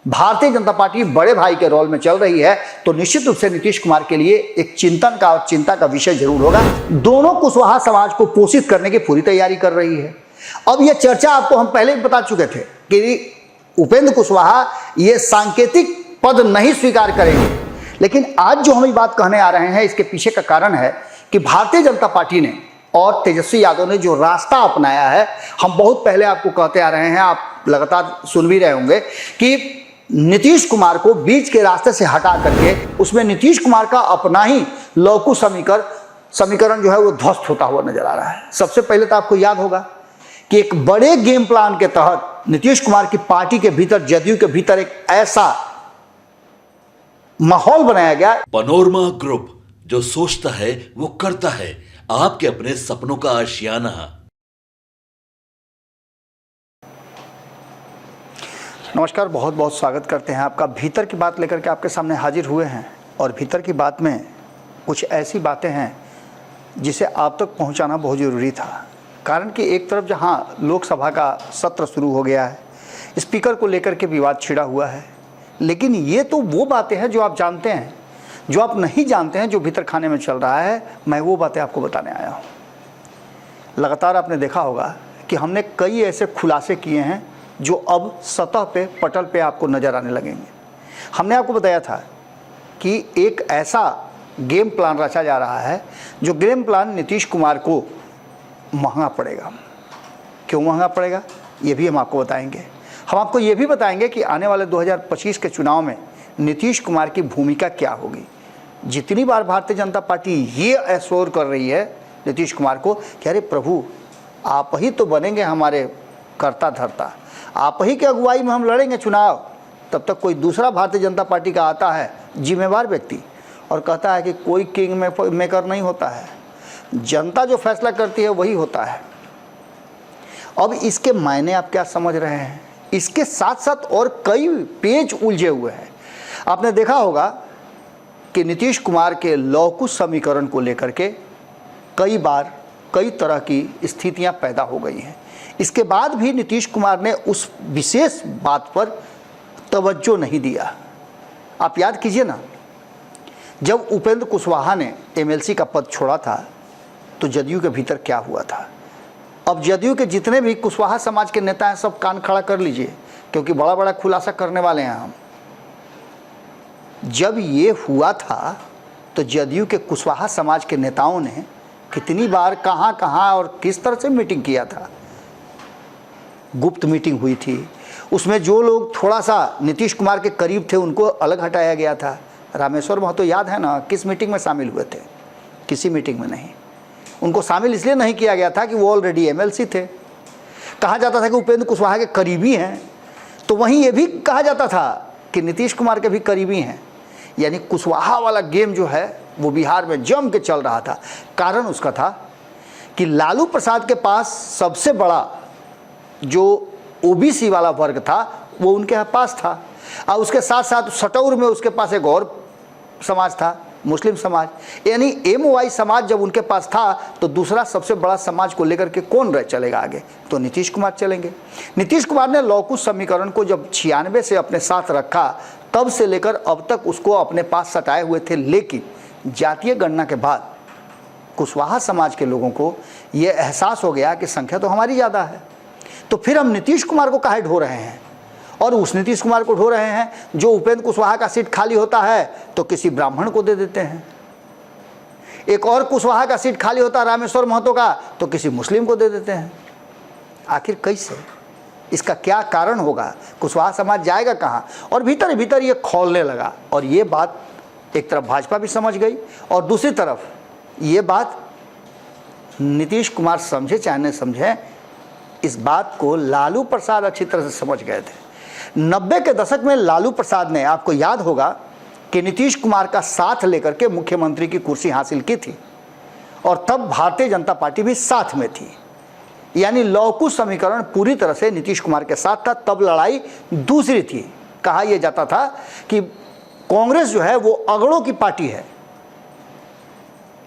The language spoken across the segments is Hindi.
भारतीय जनता पार्टी बड़े भाई के रोल में चल रही है, तो निश्चित रूप से नीतीश कुमार के लिए एक चिंतन का और चिंता का विषय जरूर होगा। दोनों कुशवाहा समाज को पोषित करने की पूरी तैयारी कर रही है। अब यह चर्चा आपको हम पहले भी बता चुके थे कि उपेंद्र कुशवाहा ये सांकेतिक पद नहीं स्वीकार करेंगे, लेकिन आज जो हम ये बात कहने आ रहे हैं इसके पीछे का कारण है कि भारतीय जनता पार्टी ने और तेजस्वी यादव ने जो रास्ता अपनाया है, हम बहुत पहले आपको कहते आ रहे हैं, आप लगातार सुन भी रहे होंगे कि नीतीश कुमार को बीच के रास्ते से हटा करके उसमें नीतीश कुमार का अपना ही लौकु समीकरण जो है वो ध्वस्त होता हुआ नजर आ रहा है। सबसे पहले तो आपको याद होगा कि एक बड़े गेम प्लान के तहत नीतीश कुमार की पार्टी के भीतर, जदयू के भीतर एक ऐसा माहौल बनाया गया। पनोरमा ग्रुप, जो सोचता है वो करता है, आपके अपने सपनों का आशियाना। नमस्कार, बहुत बहुत स्वागत करते हैं आपका। भीतर की बात लेकर के आपके सामने हाजिर हुए हैं और भीतर की बात में कुछ ऐसी बातें हैं जिसे आप तक पहुंचाना बहुत ज़रूरी था। कारण कि एक तरफ जहां लोकसभा का सत्र शुरू हो गया है, स्पीकर को लेकर के विवाद छिड़ा हुआ है, लेकिन ये तो वो बातें हैं जो आप जानते हैं। जो आप नहीं जानते हैं, जो भीतर खाने में चल रहा है, मैं वो बातें आपको बताने आया हूँ। लगातार आपने देखा होगा कि हमने कई ऐसे खुलासे किए हैं जो अब सतह पे, पटल पे आपको नज़र आने लगेंगे। हमने आपको बताया था कि एक ऐसा गेम प्लान रचा जा रहा है जो गेम प्लान नीतीश कुमार को महंगा पड़ेगा। क्यों महंगा पड़ेगा ये भी हम आपको बताएंगे। हम आपको ये भी बताएंगे कि आने वाले 2025 के चुनाव में नीतीश कुमार की भूमिका क्या होगी। जितनी बार भारतीय जनता पार्टी ये एश्योर कर रही है नीतीश कुमार को कि अरे प्रभु, आप ही तो बनेंगे हमारे कर्ता धर्ता, आप ही की अगुवाई में हम लड़ेंगे चुनाव, तब तक कोई दूसरा भारतीय जनता पार्टी का आता है जिम्मेवार व्यक्ति और कहता है कि कोई किंग मेकर नहीं होता है, जनता जो फैसला करती है वही होता है। अब इसके मायने आप क्या समझ रहे हैं? इसके साथ साथ और कई पेच उलझे हुए हैं। आपने देखा होगा कि नीतीश कुमार के लौकु समीकरण को लेकर के कई बार कई तरह की स्थितियां पैदा हो गई हैं। इसके बाद भी नीतीश कुमार ने उस विशेष बात पर तवज्जो नहीं दिया। आप याद कीजिए ना, जब उपेंद्र कुशवाहा ने एमएलसी का पद छोड़ा था तो जदयू के भीतर क्या हुआ था। अब जदयू के जितने भी कुशवाहा समाज के नेता हैं, सब कान खड़ा कर लीजिए, क्योंकि बड़ा बड़ा खुलासा करने वाले हैं हम। जब ये हुआ था तो जदयू के कुशवाहा समाज के नेताओं ने कितनी बार, कहाँ कहाँ और किस तरह से मीटिंग किया था। गुप्त मीटिंग हुई थी, उसमें जो लोग थोड़ा सा नीतीश कुमार के करीब थे उनको अलग हटाया गया था। रामेश्वर महतो याद है ना, किस मीटिंग में शामिल हुए थे? किसी मीटिंग में नहीं। उनको शामिल इसलिए नहीं किया गया था कि वो ऑलरेडी एमएलसी थे। कहा जाता था कि उपेंद्र कुशवाहा के करीबी हैं, तो वहीं ये भी कहा जाता था कि नीतीश कुमार के भी करीबी हैं। यानी कुशवाहा वाला गेम जो है वो बिहार में जम के चल रहा था। कारण उसका था कि लालू प्रसाद के पास सबसे बड़ा जो ओबीसी वाला वर्ग था वो उनके पास था, और उसके साथ साथ सटौर में उसके पास एक और समाज था, मुस्लिम समाज। यानी एमओवाई समाज जब उनके पास था तो दूसरा सबसे बड़ा समाज को लेकर के कौन रह चलेगा आगे? तो नीतीश कुमार चलेंगे। नीतीश कुमार ने लौकु समीकरण को जब 96 से अपने साथ रखा, तब से लेकर अब तक उसको अपने पास सटाए हुए थे। लेकिन जातीय गणना के बाद कुशवाहा समाज के लोगों को ये एहसास हो गया कि संख्या तो हमारी ज़्यादा है, तो फिर हम नीतीश कुमार को काहे ढो रहे हैं? और उस नीतीश कुमार को ढो रहे हैं जो उपेंद्र कुशवाहा का सीट खाली होता है तो किसी ब्राह्मण को दे देते हैं, एक और कुशवाहा का सीट खाली होता है रामेश्वर महतो का तो किसी मुस्लिम को दे देते हैं। आखिर कैसे? इसका क्या कारण होगा? कुशवाहा समाज जाएगा कहाँ? और भीतर भीतर ये खौलने लगा। और ये बात एक तरफ भाजपा भी समझ गई और दूसरी तरफ ये बात नीतीश कुमार समझे चाहे न समझे, इस बात को लालू प्रसाद अच्छी तरह से समझ गए थे। 90 के दशक में लालू प्रसाद ने, आपको याद होगा कि नीतीश कुमार का साथ लेकर के मुख्यमंत्री की कुर्सी हासिल की थी, और तब भारतीय जनता पार्टी भी साथ में थी। यानी लौकु समीकरण पूरी तरह से नीतीश कुमार के साथ था। तब लड़ाई दूसरी थी। कहा यह जाता था कि कांग्रेस जो है वो अगड़ों की पार्टी है,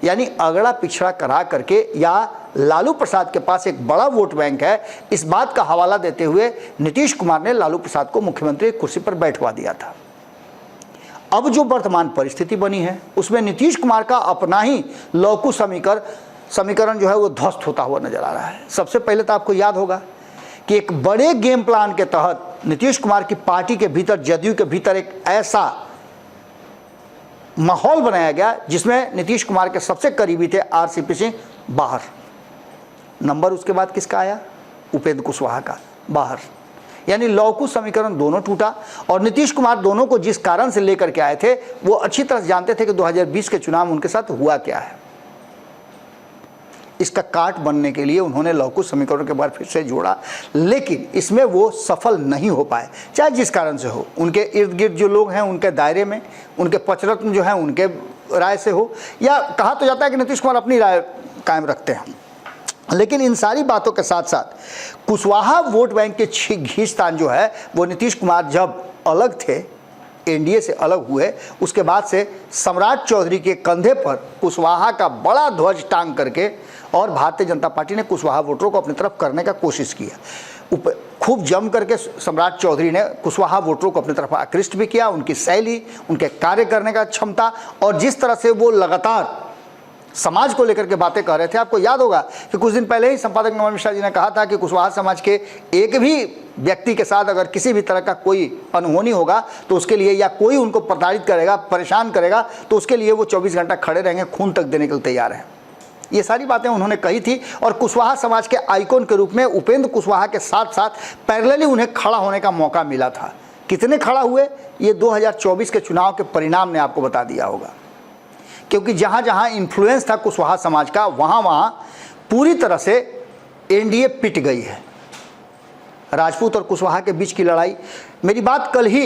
यानी अगड़ा पिछड़ा करा करके या लालू प्रसाद के पास एक बड़ा वोट बैंक है, इस बात का हवाला देते हुए नीतीश कुमार ने लालू प्रसाद को मुख्यमंत्री की कुर्सी पर बैठवा दिया था। अब जो वर्तमान परिस्थिति बनी है उसमें नीतीश कुमार का अपना ही लौकु समीकरण जो है वो ध्वस्त होता हुआ नजर आ रहा है। सबसे पहले तो आपको याद होगा कि एक बड़े गेम प्लान के तहत नीतीश कुमार की पार्टी के भीतर, जदयू के भीतर एक ऐसा माहौल बनाया गया जिसमें नीतीश कुमार के सबसे करीबी थे आरसीपी सिंह बाहर, नंबर उसके बाद किसका आया, उपेंद्र कुशवाहा का बाहर। यानी लौकु समीकरण दोनों टूटा और नीतीश कुमार दोनों को जिस कारण से लेकर के आए थे वो अच्छी तरह जानते थे कि 2020 के चुनाव में उनके साथ हुआ क्या है। इसका काट बनने के लिए उन्होंने लौकु समीकरण के बाद फिर से जोड़ा, लेकिन इसमें वो सफल नहीं हो पाए, चाहे जिस कारण से हो। उनके इर्द गिर्द जो लोग हैं उनके दायरे में, उनके पचरत्न जो हैं उनके राय से हो, या कहा तो जाता है कि नीतीश कुमार अपनी राय कायम रखते हैं। लेकिन इन सारी बातों के साथ साथ कुशवाहा वोट बैंक के खींचतान जो है वो नीतीश कुमार जब अलग थे, एनडीए से अलग हुए, उसके बाद से सम्राट चौधरी के कंधे पर कुशवाहा का बड़ा ध्वज टांग करके और भारतीय जनता पार्टी ने कुशवाहा वोटरों को अपनी तरफ करने का कोशिश किया। खूब जम करके सम्राट चौधरी ने कुशवाहा वोटरों को अपनी तरफ आकृष्ट भी किया। उनकी शैली, उनके कार्य करने का क्षमता और जिस तरह से वो लगातार समाज को लेकर के बातें कह रहे थे। आपको याद होगा कि कुछ दिन पहले ही संपादक नमन मिश्रा जी ने कहा था कि कुशवाहा समाज के एक भी व्यक्ति के साथ अगर किसी भी तरह का कोई अनहोनी होगा तो उसके लिए, या कोई उनको प्रताड़ित करेगा, परेशान करेगा, तो उसके लिए वो 24 घंटा खड़े रहेंगे, खून तक देने के लिए तैयार हैं। ये सारी बातें उन्होंने कही थी और कुशवाहा समाज के आइकॉन के रूप में उपेंद्र कुशवाहा के साथ साथ पैरेलली उन्हें खड़ा होने का मौका मिला था। कितने खड़ा हुए ये 2024 के चुनाव के परिणाम ने आपको बता दिया होगा, क्योंकि जहाँ जहाँ इन्फ्लुएंस था कुशवाहा समाज का वहाँ वहाँ पूरी तरह से एनडीए पिट गई है। राजपूत और कुशवाहा के बीच की लड़ाई, मेरी बात कल ही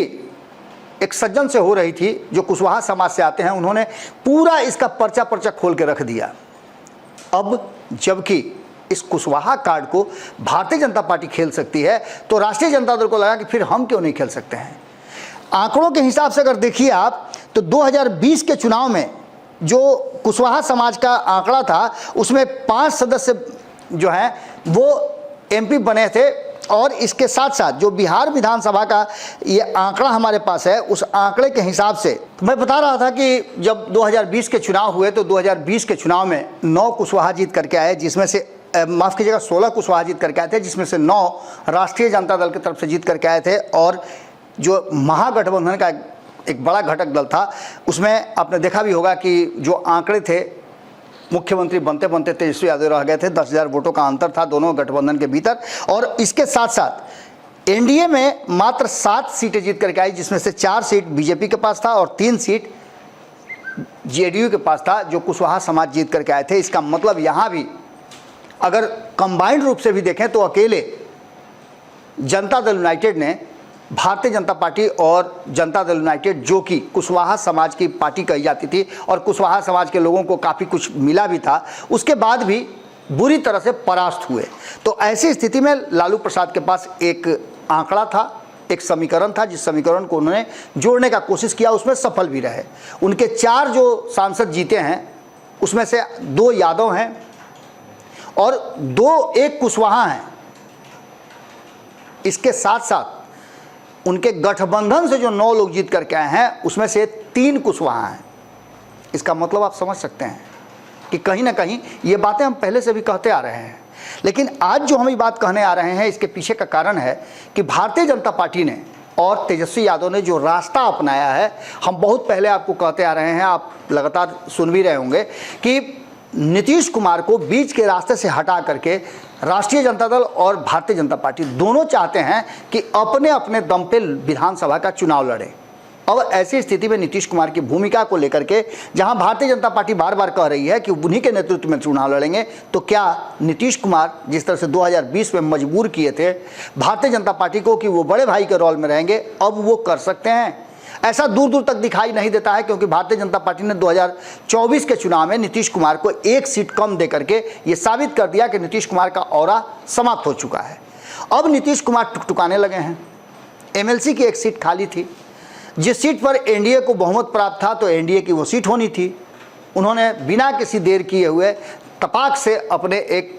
एक सज्जन से हो रही थी जो कुशवाहा समाज से आते हैं, उन्होंने पूरा इसका पर्चा खोल के रख दिया। अब जबकि इस कुशवाहा कार्ड को भारतीय जनता पार्टी खेल सकती है तो राष्ट्रीय जनता दल को लगा कि फिर हम क्यों नहीं खेल सकते हैं। आंकड़ों के हिसाब से अगर देखिए आप तो 2020 के चुनाव में जो कुशवाहा समाज का आंकड़ा था उसमें 5 सदस्य जो हैं वो एमपी बने थे और इसके साथ साथ जो बिहार विधानसभा का ये आंकड़ा हमारे पास है, उस आंकड़े के हिसाब से मैं बता रहा था कि जब 2020 के चुनाव हुए तो 2020 के चुनाव में 9 कुशवाहा जीत करके आए, जिसमें से माफ़ कीजिएगा 16 कुशवाहा जीत करके आए थे, जिसमें से 9 राष्ट्रीय जनता दल की तरफ से जीत करके आए थे। और जो महागठबंधन का एक बड़ा घटक दल था उसमें आपने देखा भी होगा कि जो आंकड़े थे, मुख्यमंत्री बनते बनते तेजस्वी यादव रह गए थे, 10,000 वोटों का अंतर था दोनों गठबंधन के भीतर। और इसके साथ साथ एनडीए में मात्र 7 सीटें जीत करके आई, जिसमें से 4 सीट बीजेपी के पास था और 3 सीट जेडीयू के पास था, जो कुशवाहा समाज जीत करके आए थे। इसका मतलब यहाँ भी अगर कंबाइंड रूप से भी देखें तो अकेले जनता दल यूनाइटेड ने, भारतीय जनता पार्टी और जनता दल यूनाइटेड जो कि कुशवाहा समाज की पार्टी कही जाती थी और कुशवाहा समाज के लोगों को काफ़ी कुछ मिला भी था, उसके बाद भी बुरी तरह से परास्त हुए। तो ऐसी स्थिति में लालू प्रसाद के पास एक आंकड़ा था, एक समीकरण था, जिस समीकरण को उन्होंने जोड़ने का कोशिश किया, उसमें सफल भी रहे। उनके 4 जो सांसद जीते हैं उसमें से 2 यादव हैं और 1 कुशवाहा हैं। इसके साथ साथ उनके गठबंधन से जो 9 लोग जीत करके आए हैं उसमें से 3 कुशवाहा हैं। इसका मतलब आप समझ सकते हैं कि कहीं ना कहीं ये बातें हम पहले से भी कहते आ रहे हैं, लेकिन आज जो हम ये बात कहने आ रहे हैं इसके पीछे का कारण है कि भारतीय जनता पार्टी ने और तेजस्वी यादव ने जो रास्ता अपनाया है, हम बहुत पहले आपको कहते आ रहे हैं, आप लगातार सुन भी रहे होंगे कि नीतीश कुमार को बीच के रास्ते से हटा करके राष्ट्रीय जनता दल और भारतीय जनता पार्टी दोनों चाहते हैं कि अपने अपने दम पे विधानसभा का चुनाव लड़े। अब ऐसी स्थिति में नीतीश कुमार की भूमिका को लेकर के जहां भारतीय जनता पार्टी बार बार कह रही है कि उन्हीं के नेतृत्व में चुनाव लड़ेंगे, तो क्या नीतीश कुमार जिस तरह से 2020 में मजबूर किए थे भारतीय जनता पार्टी को कि वो बड़े भाई के रोल में रहेंगे, अब वो कर सकते हैं? ऐसा दूर दूर तक दिखाई नहीं देता है, क्योंकि भारतीय जनता पार्टी ने 2024 के चुनाव में नीतीश कुमार को 1 सीट कम दे करके ये साबित कर दिया कि नीतीश कुमार का ऑरा समाप्त हो चुका है। अब नीतीश कुमार टुकटुकाने लगे हैं। एमएलसी की 1 सीट खाली थी, जिस सीट पर एनडीए को बहुमत प्राप्त था तो एनडीए की वो सीट होनी थी, उन्होंने बिना किसी देर किए हुए तपाक से अपने एक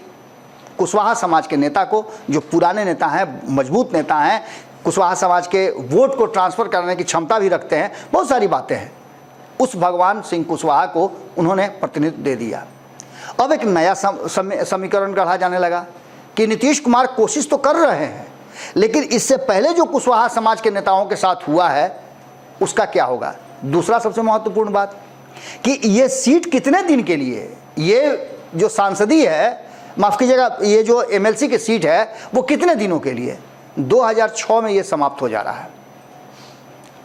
कुशवाहा समाज के नेता को, जो पुराने नेता हैं, मजबूत नेता हैं, कुशवाहा समाज के वोट को ट्रांसफ़र करने की क्षमता भी रखते हैं, बहुत सारी बातें हैं, उस भगवान सिंह कुशवाहा को उन्होंने प्रतिनिधित्व दे दिया। अब एक नया समीकरण गढ़ा जाने लगा कि नीतीश कुमार कोशिश तो कर रहे हैं, लेकिन इससे पहले जो कुशवाहा समाज के नेताओं के साथ हुआ है उसका क्या होगा। दूसरा सबसे महत्वपूर्ण बात कि ये सीट कितने दिन के लिए, ये जो सांसदीय है, माफ़ कीजिएगा, ये जो एमएलसी की सीट है वो कितने दिनों के लिए, 2006 में ये समाप्त हो जा रहा है।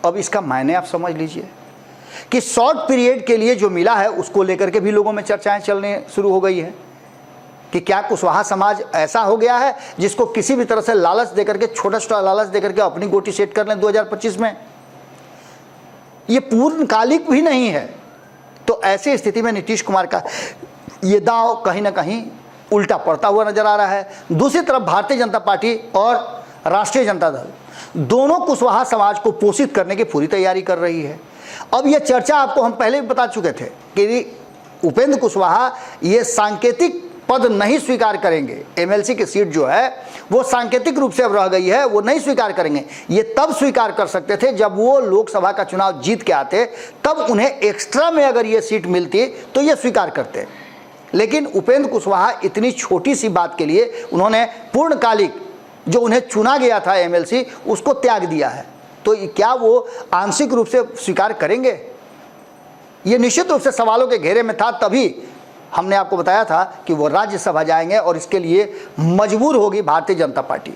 अब इसका मायने आप समझ लीजिए कि शॉर्ट पीरियड के लिए जो मिला है उसको लेकर के भी लोगों में चर्चाएं चलने शुरू हो गई है कि क्या कुशवाहा समाज ऐसा हो गया है जिसको किसी भी तरह से लालच देकर के, छोटा छोटा लालच देकर के अपनी गोटी सेट कर लें 2025 में। ये पूर्णकालिक भी नहीं है। तो ऐसी स्थिति में नीतीश कुमार का ये दांव कहीं ना कहीं उल्टा पड़ता हुआ नजर आ रहा है। दूसरी तरफ भारतीय जनता पार्टी और राष्ट्रीय जनता दल दोनों कुशवाहा समाज को पोषित करने की पूरी तैयारी कर रही है। अब यह चर्चा आपको हम पहले भी बता चुके थे कि उपेंद्र कुशवाहा ये सांकेतिक पद नहीं स्वीकार करेंगे। एमएलसी की सीट जो है वो सांकेतिक रूप से अब रह गई है, वो नहीं स्वीकार करेंगे। ये तब स्वीकार कर सकते थे जब वो लोकसभा का चुनाव जीत के आते, तब उन्हें एक्स्ट्रा में अगर ये सीट मिलती तो ये स्वीकार करते। लेकिन उपेंद्र कुशवाहा इतनी छोटी सी बात के लिए उन्होंने पूर्णकालिक जो उन्हें चुना गया था एमएलसी उसको त्याग दिया है। तो क्या वो आंशिक रूप से स्वीकार करेंगे? ये निश्चित रूप से सवालों के घेरे में था। तभी हमने आपको बताया था कि वो राज्यसभा जाएंगे और इसके लिए मजबूर होगी भारतीय जनता पार्टी।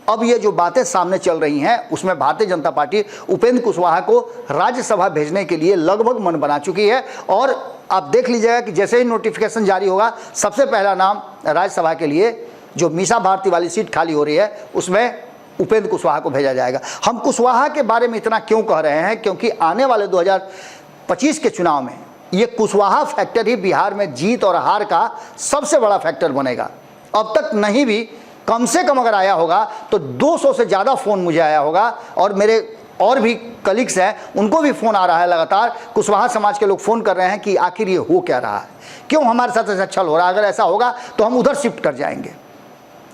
अब ये जो बातें सामने चल रही हैं उसमें भारतीय जनता पार्टी उपेंद्र कुशवाहा को राज्यसभा भेजने के लिए लगभग मन बना चुकी है। और आप देख लीजिएगा कि जैसे ही नोटिफिकेशन जारी होगा, सबसे पहला नाम राज्यसभा के लिए जो मीसा भारती वाली सीट खाली हो रही है उसमें उपेंद्र कुशवाहा को भेजा जाएगा। हम कुशवाहा के बारे में इतना क्यों कह रहे हैं? क्योंकि आने वाले 2025 के चुनाव में ये कुशवाहा फैक्टर ही बिहार में जीत और हार का सबसे बड़ा फैक्टर बनेगा। अब तक नहीं भी, कम से कम अगर आया होगा तो 200 से ज़्यादा फ़ोन मुझे आया होगा, और मेरे और भी कलीग्स हैं उनको भी फ़ोन आ रहा है लगातार। कुशवाहा समाज के लोग फ़ोन कर रहे हैं कि आखिर ये हो क्या रहा है, क्यों हमारे साथ ऐसा छल हो रहा है, अगर ऐसा होगा तो हम उधर शिफ्ट कर जाएंगे,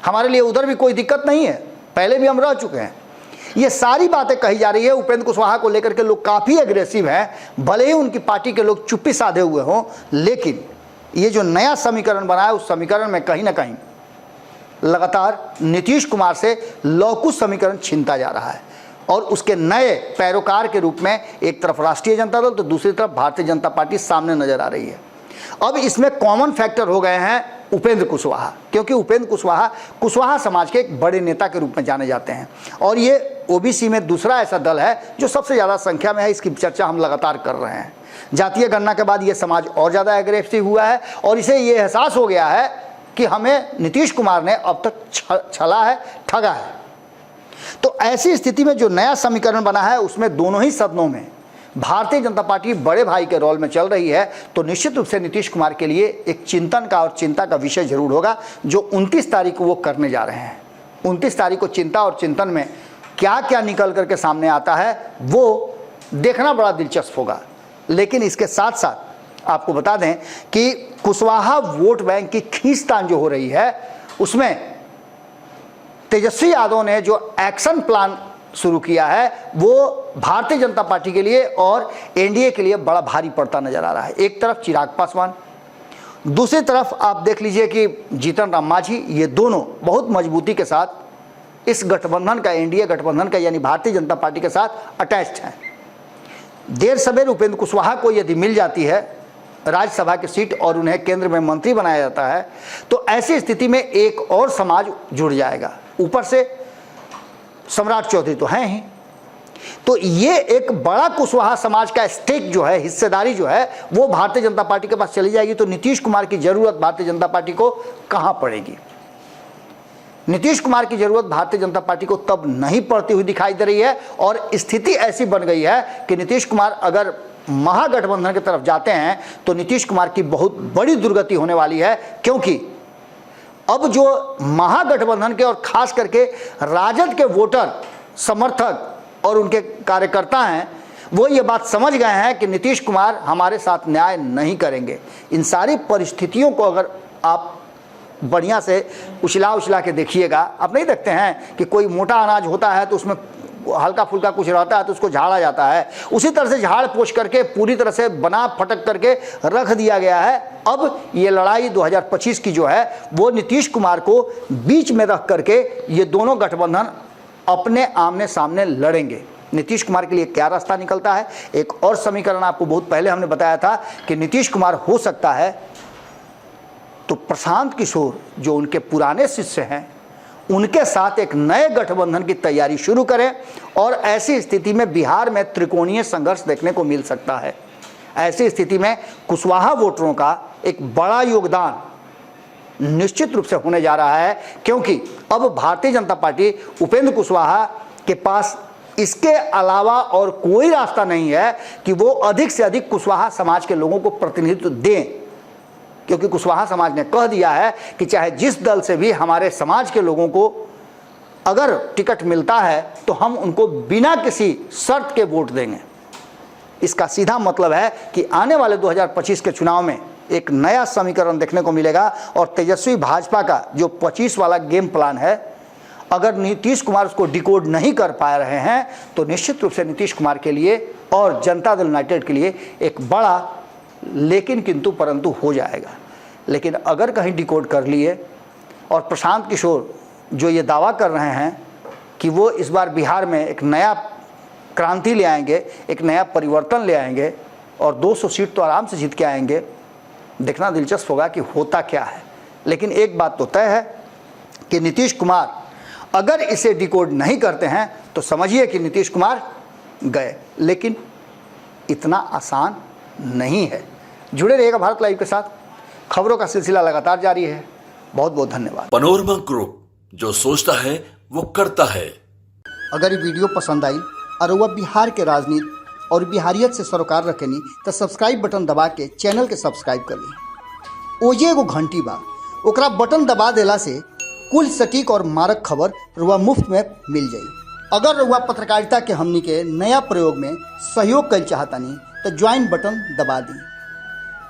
हमारे लिए उधर भी कोई दिक्कत नहीं है, पहले भी हम रह चुके हैं। ये सारी बातें कही जा रही है। उपेंद्र कुशवाहा को लेकर के लोग काफ़ी एग्रेसिव हैं, भले ही उनकी पार्टी के लोग चुप्पी साधे हुए हों, लेकिन ये जो नया समीकरण बना है उस समीकरण में कहीं ना कहीं लगातार नीतीश कुमार से लौकुश समीकरण छीनता जा रहा है। और उसके नए पैरोकार के रूप में एक तरफ राष्ट्रीय जनता दल तो दूसरी तरफ भारतीय जनता पार्टी सामने नजर आ रही है। अब इसमें कॉमन फैक्टर हो गए हैं उपेंद्र कुशवाहा, क्योंकि उपेंद्र कुशवाहा कुशवाहा समाज के एक बड़े नेता के रूप में जाने जाते हैं। और ये ओबीसी में दूसरा ऐसा दल है जो सबसे ज़्यादा संख्या में है। इसकी चर्चा हम लगातार कर रहे हैं। जातीय गणना के बाद ये समाज और ज़्यादा एग्रेसिव हुआ है और इसे ये एहसास हो गया है कि हमें नीतीश कुमार ने अब तक छला है, ठगा है। तो ऐसी स्थिति में जो नया समीकरण बना है उसमें दोनों ही सदनों में भारतीय जनता पार्टी बड़े भाई के रोल में चल रही है। तो निश्चित रूप से नीतीश कुमार के लिए एक चिंतन का और चिंता का विषय जरूर होगा जो 29 तारीख को वो करने जा रहे हैं। 29 तारीख को चिंता और चिंतन में क्या क्या निकल करके सामने आता है वो देखना बड़ा दिलचस्प होगा। लेकिन इसके साथ साथ आपको बता दें कि कुशवाहा वोट बैंक की खींचतान जो हो रही है उसमें तेजस्वी यादव ने जो एक्शन प्लान शुरू किया है वो भारतीय जनता पार्टी के लिए और एनडीए के लिए बड़ा भारी पड़ता नजर आ रहा है। एक तरफ चिराग पासवान, दूसरी तरफ आप देख लीजिए कि जीतन राम मांझी, ये दोनों बहुत मजबूती के साथ इस गठबंधन का, एनडीए गठबंधन का यानी भारतीय जनता पार्टी के साथ अटैच्ड हैं। देर सवेर उपेंद्र कुशवाहा को यदि मिल जाती है राज्यसभा की सीट और उन्हें केंद्र में मंत्री बनाया जाता है तो ऐसी स्थिति में एक और समाज जुड़ जाएगा। ऊपर से सम्राट चौधरी तो हैं ही, तो ये एक बड़ा कुशवाहा समाज का स्टेक जो है, हिस्सेदारी जो है वो भारतीय जनता पार्टी के पास चली जाएगी। तो नीतीश कुमार की जरूरत भारतीय जनता पार्टी को कहां पड़ेगी? नीतीश कुमार की जरूरत भारतीय जनता पार्टी को तब नहीं पड़ती हुई दिखाई दे रही है। और स्थिति ऐसी बन गई है कि नीतीश कुमार अगर महागठबंधन की तरफ जाते हैं तो नीतीश कुमार की बहुत बड़ी दुर्गति होने वाली है। क्योंकि अब जो महागठबंधन के और खास करके राजद के वोटर, समर्थक और उनके कार्यकर्ता हैं वो ये बात समझ गए हैं कि नीतीश कुमार हमारे साथ न्याय नहीं करेंगे। इन सारी परिस्थितियों को अगर आप बढ़िया से उछला के देखिएगा, आप नहीं देखते हैं कि कोई मोटा अनाज होता है तो उसमें हल्का फुल्का कुछ रहता है तो उसको झाड़ा जाता है, उसी तरह से झाड़ पोछ करके पूरी तरह से बना फटक करके रख दिया गया है। अब ये लड़ाई 2025 की जो है वो नीतीश कुमार को बीच में रख करके ये दोनों गठबंधन अपने आमने सामने लड़ेंगे। नीतीश कुमार के लिए क्या रास्ता निकलता है? एक और समीकरण आपको बहुत पहले हमने बताया था कि नीतीश कुमार हो सकता है तो प्रशांत किशोर जो उनके पुराने शिष्य हैं उनके साथ एक नए गठबंधन की तैयारी शुरू करें, और ऐसी स्थिति में बिहार में त्रिकोणीय संघर्ष देखने को मिल सकता है। ऐसी स्थिति में कुशवाहा वोटरों का एक बड़ा योगदान निश्चित रूप से होने जा रहा है, क्योंकि अब भारतीय जनता पार्टी उपेंद्र कुशवाहा के पास इसके अलावा और कोई रास्ता नहीं है कि वो अधिक से अधिक कुशवाहा समाज के लोगों को प्रतिनिधित्व दें, क्योंकि कुशवाहा समाज ने कह दिया है कि चाहे जिस दल से भी हमारे समाज के लोगों को अगर टिकट मिलता है तो हम उनको बिना किसी शर्त के वोट देंगे। इसका सीधा मतलब है कि आने वाले 2025 के चुनाव में एक नया समीकरण देखने को मिलेगा, और तेजस्वी भाजपा का जो 25 वाला गेम प्लान है, अगर नीतीश कुमार उसको डिकोड नहीं कर पा रहे हैं तो निश्चित रूप से नीतीश कुमार के लिए और जनता दल यूनाइटेड के लिए एक बड़ा लेकिन किंतु परंतु हो जाएगा। लेकिन अगर कहीं डिकोड कर लिए और प्रशांत किशोर जो ये दावा कर रहे हैं कि वो इस बार बिहार में एक नया क्रांति ले आएंगे, एक नया परिवर्तन ले आएंगे और 200 सीट तो आराम से जीत के आएंगे, देखना दिलचस्प होगा कि होता क्या है। लेकिन एक बात तो तय है कि नीतीश कुमार अगर इसे डिकोड नहीं करते हैं तो समझिए कि नीतीश कुमार गए, लेकिन इतना आसान नहीं है। जुड़े रहिएगा भारत लाइव के साथ, खबरों का सिलसिला लगातार जारी है। बहुत बहुत धन्यवाद। पनोरमा ग्रुप, जो सोचता है वो करता है। अगर ये वीडियो पसंद आई और वह बिहार के राजनीति और बिहारियत से सरोकार रखेनी तो सब्सक्राइब बटन दबा के चैनल के सब्सक्राइब कर ली। ओजे एगो घंटी बा, ओकरा बटन दबा देला से कुल सटीक और मारक खबर रुआ मुफ्त में मिल जाई। अगर रुआ पत्रकारिता के हमनी के नया प्रयोग में सहयोग कर चाहतानी तो ज्वाइन बटन दबा दी।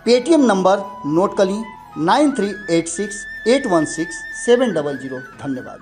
पेटीएम नंबर नोट कर ली 9386816700। धन्यवाद।